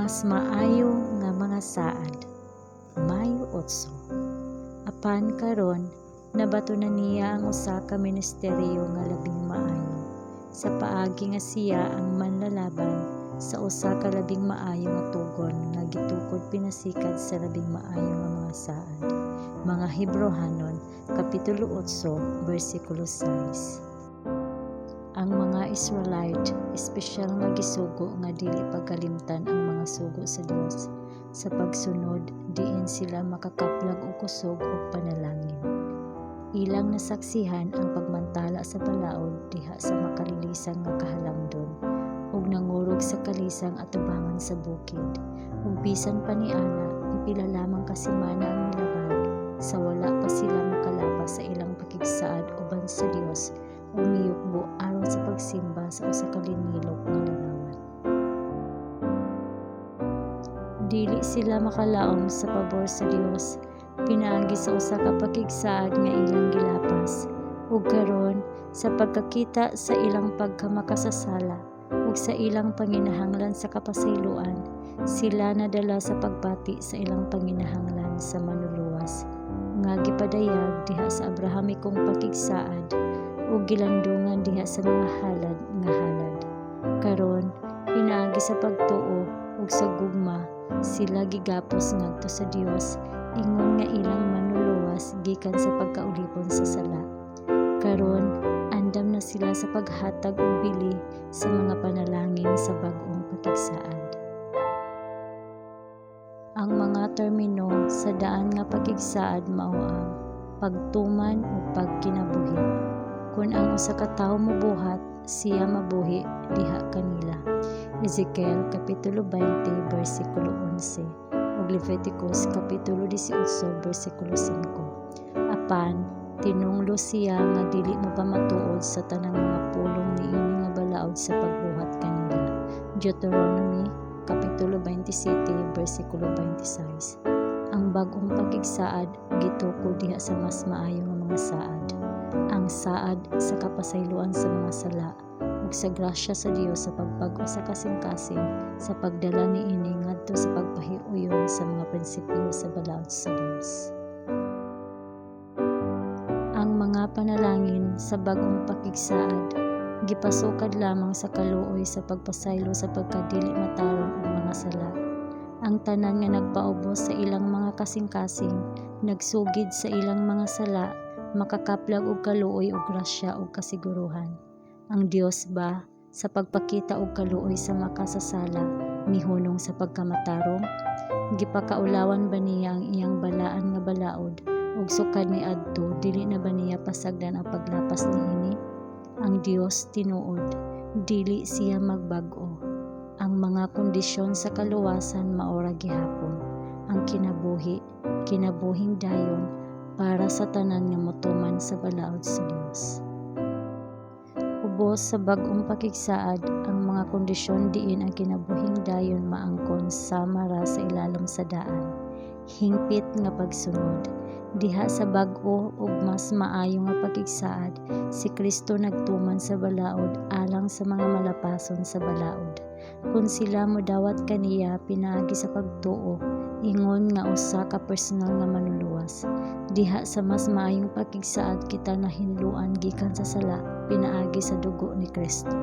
Mas maayo nga mga saad. Mayo 8. Apan karon nabato na niya ang usa ka ministeryo nga labing maayo, sa paagi nga siya ang manlalaban sa usa ka labing maayo nga tugon nga gitukod pinasikat sa labing maayo nga mga saad. Mga Hebrehanon Kapitulo 8 versikulo 6. Ang mga Israelite espesyal nga gisugo nga dili pagkalimtan ang mga sugo sa Dios sa pagsunod diin sila makakaplag og kusog ug panalangin. Ilang nasaksihan ang pagmantala sa balaod diha sa makalilisang nga kahalamdon ug nangurog sa kalisang atubangan sa bukid, ug bisan pa niana pipila lamang ka semana ang milabay sa wala pa sila makalapas sa ilang pakigsaad uban sa Dios o miyukbo aron sa pagsimba sa usa ka linilog nga larawan. Dili sila makalaom sa pabor sa Dios pinaagi sa usa ka pakigsaad nga ilang gilapas, ug karon sa pagkakita sa ilang pagkamakasasala ug sa ilang panginahanglan sa kapasayloan, sila nadala sa pagbati sa ilang panginahanglan sa manluluwas nga gipadayag diha sa Abrahamikong pakigsaad ug gilandungan diha sa mga halad nga halad. Karon pinaagi sa pagtuo ug sa gugma sila gigapos ngadto sa Dios ingon nga ilang manluluwas gikan sa pagkaulipon sa sala. Karon andam na sila sa paghatag og bili sa mga panalangin sa bag-ong pakigsaad. Ang mga termino sa daan nga pakigsaad mao ang pagtuman ug pagkinabuhi. Kung ang usa ka tawo mobuhat, siya mabuhi diha kanila. Ezekiel Kapitulo 20 versikulo 11 ug Leviticus Kapitulo 18 versikulo 5. Apan tinunglo siya nga dili mo pamatuod sa tanang mga pulong niini nga balaod sa pagbuhat kanila. Deuteronomy Kapitulo 27 versikulo 26. Ang bag-ong pakigsaad gitukod diha sa mas maayo nga mga saad. Ang saad sa kapasayloan sa mga sala ug sa grasya sa Dios sa pagbag-o sa kasing-kasing sa pagdala niini ngadto sa pagpahiuyon sa mga prinsipyo sa balaod sa Dios. Ang mga panalangin sa bag-ong pakigsaad gipasukad lamang sa kaluoy sa pagpasaylo sa pagkadili matarong og mga sala. Ang tanan nga nagpaubos sa ilang mga kasing-kasing nagsugid sa ilang mga sala makakaplag og kaluoy ug grasya ug kasiguruhan. Ang Dios ba sa pagpakita og kaluoy sa makasasala mihunong sa pagkamatarong? Gipakaulawan ba niya ang iyang balaan nga balaod ug sukad ni adto dili na ba niya pasagdan ang paglapas niini? Ang Dios tinuod, dili siya magbag-o. Ang mga kondisyon sa kaluwasan maora gihapon. Ang kinabuhi, kinabuhing dayon para sa tanan nga motuman sa balaod sa Dios. Ubos sa bag-ong pakigsaad ang mga kondisyon diin ang kinabuhing dayon maangkon sama ra sa ilalom sa daan. Hingpit nga pagsunod. Diha sa bag-o ug mas maayo nga pakigsaad, si Kristo nagtuman sa balaod alang sa mga malapason sa balaod. Kung sila modawat kaniya pinaagi sa pagtuo, ingon nga usa ka personal nga manluluwas. Diha sa mas maayong pakigsaad kita nahinluan gikan sa sala pinaagi sa dugo ni Kristo.